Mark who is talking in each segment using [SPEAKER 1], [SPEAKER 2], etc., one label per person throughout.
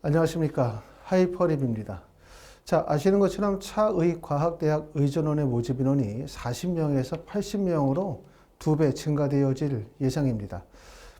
[SPEAKER 1] 안녕하십니까. 하이퍼립입니다. 자, 아시는 것처럼 차의과학대학 의전원의 모집 인원이 40명에서 80명으로 2배 증가되어질 예상입니다.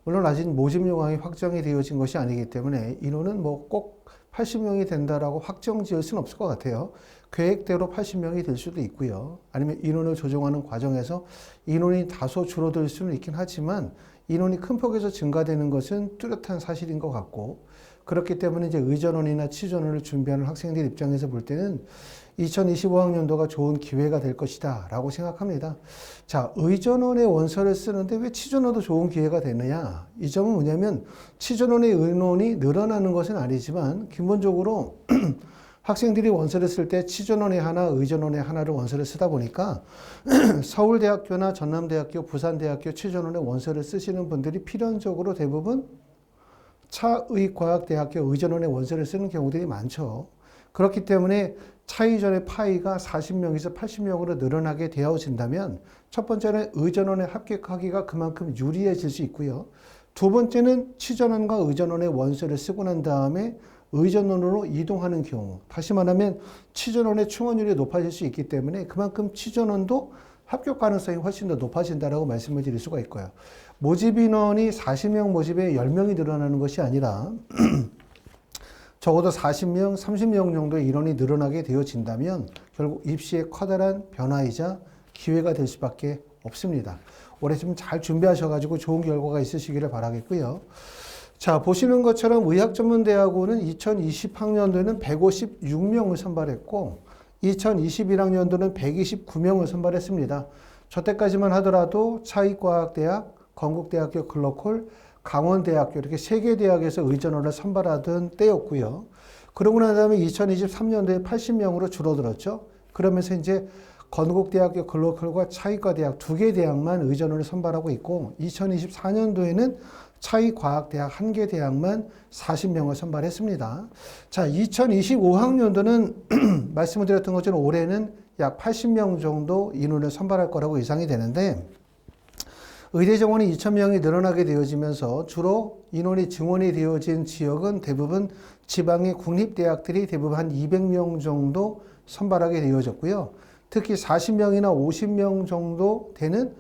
[SPEAKER 1] 물론 아직 모집 요강이 확정이 되어진 것이 아니기 때문에 인원은 꼭 80명이 된다라고 확정 지을 수는 없을 것 같아요. 계획대로 80명이 될 수도 있고요. 아니면 인원을 조정하는 과정에서 인원이 다소 줄어들 수는 있긴 하지만 인원이 큰 폭에서 증가되는 것은 뚜렷한 사실인 것 같고, 그렇기 때문에 이제 의전원이나 치전원을 준비하는 학생들 입장에서 볼 때는 2025학년도가 좋은 기회가 될 것이다 라고 생각합니다. 자, 의전원의 원서를 쓰는데 왜 치전원도 좋은 기회가 되느냐? 이 점은 뭐냐면 치전원의 인원이 늘어나는 것은 아니지만 기본적으로 학생들이 원서를 쓸 때 치전원에 하나, 의전원에 하나를 원서를 쓰다 보니까 서울대학교나 전남대학교, 부산대학교 치전원에 원서를 쓰시는 분들이 필연적으로 대부분 차의과학대학교 의전원에 원서를 쓰는 경우들이 많죠. 그렇기 때문에 차의전의 파이가 40명에서 80명으로 늘어나게 되어진다면 첫 번째는 의전원에 합격하기가 그만큼 유리해질 수 있고요. 두 번째는 치전원과 의전원의 원서를 쓰고 난 다음에 의전원으로 이동하는 경우, 다시 말하면 치전원의 충원율이 높아질 수 있기 때문에 그만큼 치전원도 합격 가능성이 훨씬 더 높아진다라고 말씀을 드릴 수가 있고요. 모집 인원이 40명 모집에 10명이 늘어나는 것이 아니라 적어도 40명, 30명 정도의 인원이 늘어나게 되어진다면 결국 입시에 커다란 변화이자 기회가 될 수밖에 없습니다. 올해 좀 잘 준비하셔가지고 좋은 결과가 있으시기를 바라겠고요. 자, 보시는 것처럼 의학전문대학원은 2020학년도에는 156명을 선발했고 2021학년도는 129명을 선발했습니다. 저 때까지만 하더라도 차의과학대학, 건국대학교 글로컬, 강원대학교 이렇게 3개 대학에서 의전원을 선발하던 때였고요. 그러고 난 다음에 2023년도에 80명으로 줄어들었죠. 그러면서 이제 건국대학교 글로컬과 차의과대학 2개 대학만 의전원을 선발하고 있고 2024년도에는 차의과학대학 1개 대학만 40명을 선발했습니다. 자, 2025학년도는 말씀을 드렸던 것처럼 올해는 약 80명 정도 인원을 선발할 거라고 예상이 되는데 의대 정원이 2,000명이 늘어나게 되어지면서 주로 인원이 증원이 되어진 지역은 대부분 지방의 국립대학들이 대부분 한 200명 정도 선발하게 되어졌고요. 특히 40명이나 50명 정도 되는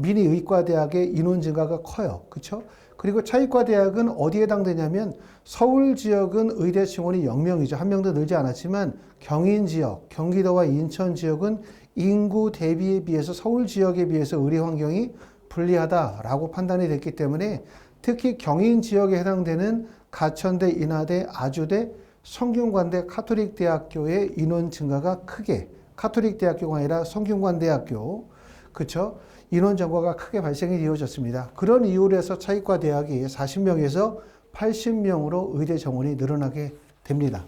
[SPEAKER 1] 미니 의과대학의 인원 증가가 커요. 그렇죠? 그리고 차의과대학은 어디에 해당되냐면 서울 지역은 의대 증원이 0명이죠. 한 명도 늘지 않았지만 경인 지역, 경기도와 인천 지역은 인구 대비에 비해서 서울 지역에 비해서 의대 환경이 불리하다라고 판단이 됐기 때문에 특히 경인 지역에 해당되는 가천대, 인하대, 아주대, 성균관대, 카톨릭대학교의 인원 증가가 크게, 카톨릭대학교가 아니라 성균관대학교, 그렇죠? 인원 증가가 크게 발생이 되어졌습니다. 그런 이유로 해서 차의과대학이 40명에서 80명으로 의대 정원이 늘어나게 됩니다.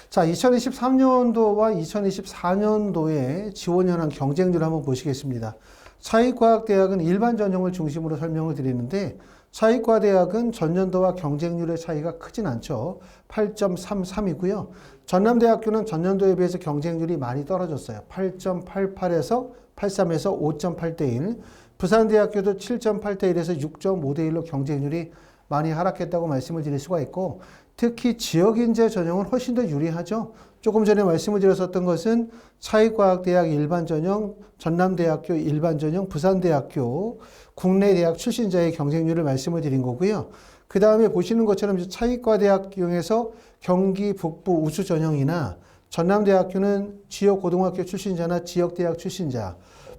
[SPEAKER 1] 자, 2023년도와 2024년도의 지원 현황 경쟁률을 한번 보시겠습니다. 차의과학대학은 일반 전형을 중심으로 설명을 드리는데 차의과대학은 전년도와 경쟁률의 차이가 크진 않죠. 8.33이고요. 전남대학교는 전년도에 비해서 경쟁률이 많이 떨어졌어요. 8.88에서 83에서 5.8대 1. 부산대학교도 7.8대 1에서 6.5대 1로 경쟁률이 많이 하락했다고 말씀을 드릴 수가 있고 특히 지역인재 전형은 훨씬 더 유리하죠. 조금 전에 말씀을 드렸었던 것은 차의과학대학 일반 전형, 전남대학교 일반 전형, 부산대학교 국내 대학 출신자의 경쟁률을 말씀을 드린 거고요. 그 다음에 보시는 것처럼 차의과대학 중에서 경기 북부 우수 전형이나 전남대학교는 지역고등학교 출신자나 지역대학 출신자,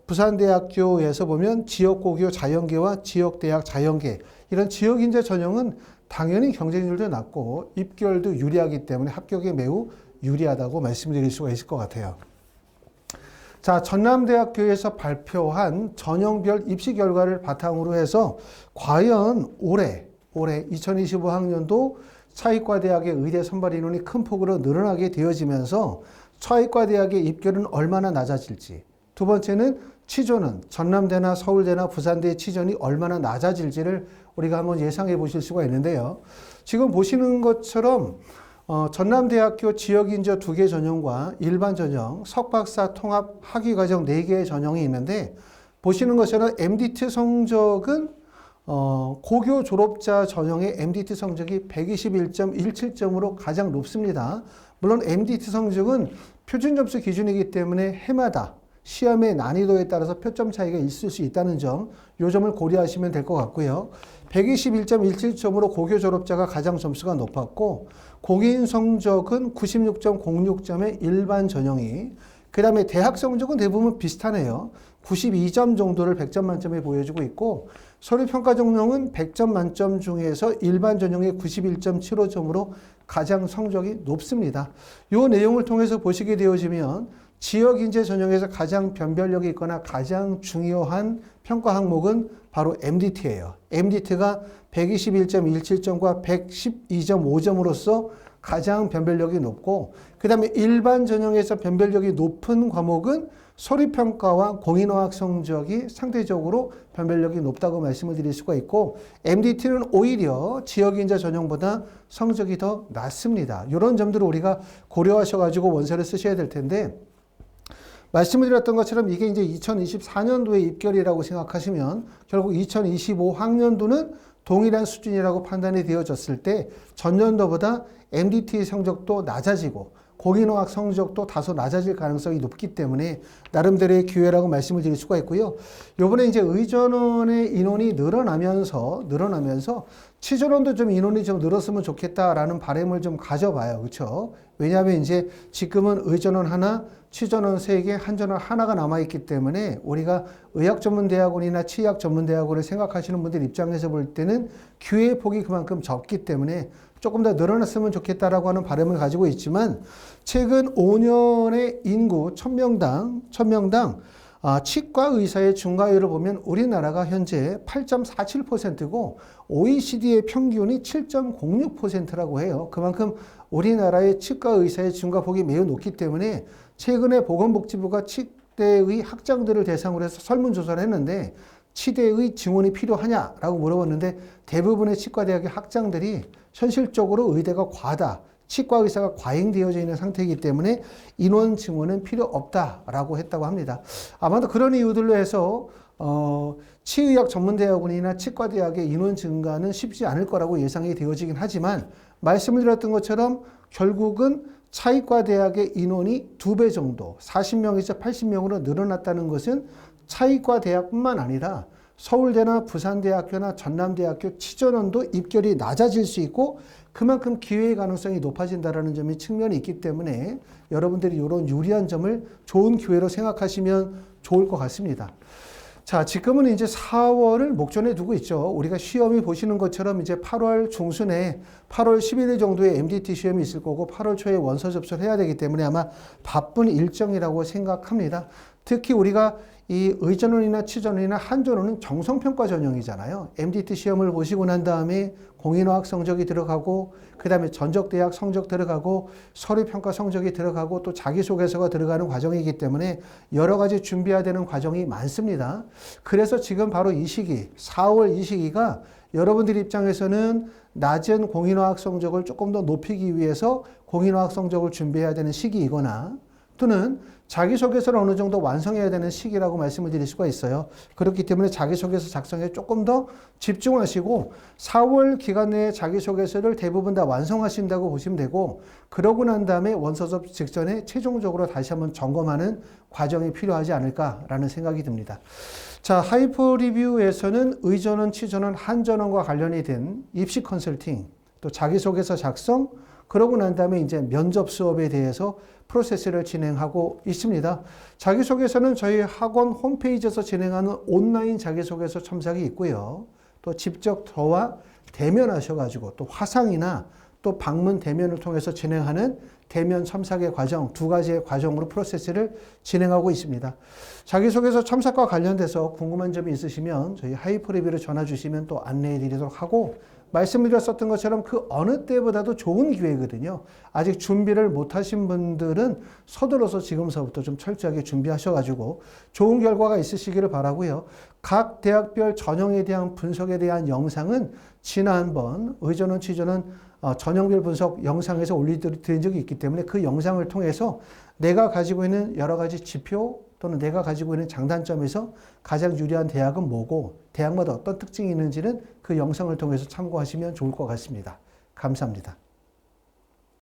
[SPEAKER 1] 부산대학교에서 보면 지역고교 자연계와 지역대학 자연계 이런 지역인재 전형은 당연히 경쟁률도 낮고 입결도 유리하기 때문에 합격에 매우 유리하다고 말씀드릴 수가 있을 것 같아요. 자, 전남대학교에서 발표한 전형별 입시 결과를 바탕으로 해서 과연 올해 2025학년도 차의과대학의 의대 선발 인원이 큰 폭으로 늘어나게 되어지면서 차의과대학의 입결은 얼마나 낮아질지, 두 번째는 치전은 전남대나 서울대나 부산대의 치전이 얼마나 낮아질지를 우리가 한번 예상해 보실 수가 있는데요. 지금 보시는 것처럼 전남대학교 지역인재 2개 전형과 일반 전형, 석박사 통합 학위과정 4개의 전형이 있는데 보시는 것처럼 MDT 성적은 고교 졸업자 전형의 MDT 성적이 121.17점으로 가장 높습니다. 물론 MDT 성적은 표준 점수 기준이기 때문에 해마다 시험의 난이도에 따라서 표점 차이가 있을 수 있다는 점, 이 점을 고려하시면 될 것 같고요. 121.17점으로 고교 졸업자가 가장 점수가 높았고, 공인 성적은 96.06점의 일반 전형이, 그 다음에 대학 성적은 대부분 비슷하네요. 92점 정도를 100점 만점에 보여주고 있고, 서류평가 전형은 100점 만점 중에서 일반 전형의 91.75점으로 가장 성적이 높습니다. 이 내용을 통해서 보시게 되어지면 지역인재 전형에서 가장 변별력이 있거나 가장 중요한 평가 항목은 바로 MDT예요. MDT가 121.17점과 112.5점으로서 가장 변별력이 높고, 그 다음에 일반 전형에서 변별력이 높은 과목은 서류평가와 공인어학 성적이 상대적으로 변별력이 높다고 말씀을 드릴 수가 있고, MDT는 오히려 지역인재 전형보다 성적이 더 낮습니다. 이런 점들을 우리가 고려하셔가지고 원서를 쓰셔야 될 텐데, 말씀을 드렸던 것처럼 이게 이제 2024년도의 입결이라고 생각하시면 결국 2025학년도는 동일한 수준이라고 판단이 되어졌을 때 전년도보다 MDT 성적도 낮아지고 공인어학 성적도 다소 낮아질 가능성이 높기 때문에 나름대로의 기회라고 말씀을 드릴 수가 있고요. 요번에 이제 의전원의 인원이 늘어나면서 치전원도 좀 인원이 좀 늘었으면 좋겠다라는 바람을 좀 가져봐요. 그렇죠? 왜냐하면 이제 지금은 의전원 하나, 치전원 3개, 한전원 하나가 남아있기 때문에 우리가 의학전문대학원이나 치의학전문대학원을 생각하시는 분들 입장에서 볼 때는 기회의 폭이 그만큼 적기 때문에 조금 더 늘어났으면 좋겠다라고 하는 바람을 가지고 있지만, 최근 5년의 인구 1000명당 치과 의사의 증가율을 보면 우리나라가 현재 8.47%고 OECD의 평균이 7.06%라고 해요. 그만큼 우리나라의 치과 의사의 증가폭이 매우 높기 때문에 최근에 보건복지부가 치대의 학장들을 대상으로 해서 설문조사를 했는데 치대의 증원이 필요하냐라고 물어봤는데 대부분의 치과대학의 학장들이 현실적으로 의대가 과다, 치과 의사가 과잉되어져 있는 상태이기 때문에 인원 증원은 필요 없다라고 했다고 합니다. 아마도 그런 이유들로 해서 치의학 전문대학원이나 치과대학의 인원 증가는 쉽지 않을 거라고 예상이 되어지긴 하지만, 말씀을 드렸던 것처럼 결국은 차의과대학의 인원이 2배 정도 40명에서 80명으로 늘어났다는 것은 차의과대학뿐만 아니라 서울대나 부산대학교나 전남대학교 치전원도 입결이 낮아질 수 있고 그만큼 기회의 가능성이 높아진다는 점이 측면이 있기 때문에 여러분들이 이런 유리한 점을 좋은 기회로 생각하시면 좋을 것 같습니다. 자, 지금은 이제 4월을 목전에 두고 있죠. 우리가 시험이 보시는 것처럼 이제 8월 중순에 8월 11일 정도에 MDT 시험이 있을 거고 8월 초에 원서 접수를 해야 되기 때문에 아마 바쁜 일정이라고 생각합니다. 특히 우리가 이 의전원이나 치전원이나 한전원은 정성평가 전형이잖아요. MDT 시험을 보시고 난 다음에 공인어학 성적이 들어가고 그 다음에 전적대학 성적 들어가고 서류평가 성적이 들어가고 또 자기소개서가 들어가는 과정이기 때문에 여러 가지 준비해야 되는 과정이 많습니다. 그래서 지금 바로 이 시기 4월 이 시기가 여러분들 입장에서는 낮은 공인어학 성적을 조금 더 높이기 위해서 공인어학 성적을 준비해야 되는 시기이거나 또는 자기소개서를 어느 정도 완성해야 되는 시기라고 말씀을 드릴 수가 있어요. 그렇기 때문에 자기소개서 작성에 조금 더 집중하시고 4월 기간 내에 자기소개서를 대부분 다 완성하신다고 보시면 되고, 그러고 난 다음에 원서 접수 직전에 최종적으로 다시 한번 점검하는 과정이 필요하지 않을까라는 생각이 듭니다. 자, 하이퍼 리뷰에서는 의전원, 치전원, 한전원과 관련이 된 입시 컨설팅, 또 자기소개서 작성, 그러고 난 다음에 이제 면접 수업에 대해서 프로세스를 진행하고 있습니다. 자기소개서는 저희 학원 홈페이지에서 진행하는 온라인 자기소개서 첨삭이 있고요. 또 직접 저와 대면하셔가지고 또 화상이나 또 방문 대면을 통해서 진행하는 대면 첨삭의 과정, 2가지의 과정으로 프로세스를 진행하고 있습니다. 자기소개서 첨삭과 관련돼서 궁금한 점이 있으시면 저희 하이퍼리뷰를 전화 주시면 또 안내해 드리도록 하고, 말씀드렸었던 것처럼 그 어느 때보다도 좋은 기회거든요. 아직 준비를 못하신 분들은 서둘러서 지금서부터 좀 철저하게 준비하셔가지고 좋은 결과가 있으시기를 바라고요. 각 대학별 전형에 대한 분석에 대한 영상은 지난번 의전원, 치전원 전형별 분석 영상에서 올려드린 적이 있기 때문에 그 영상을 통해서 내가 가지고 있는 여러 가지 지표, 또는 내가 가지고 있는 장단점에서 가장 유리한 대학은 뭐고 대학마다 어떤 특징이 있는지는 그 영상을 통해서 참고하시면 좋을 것 같습니다. 감사합니다.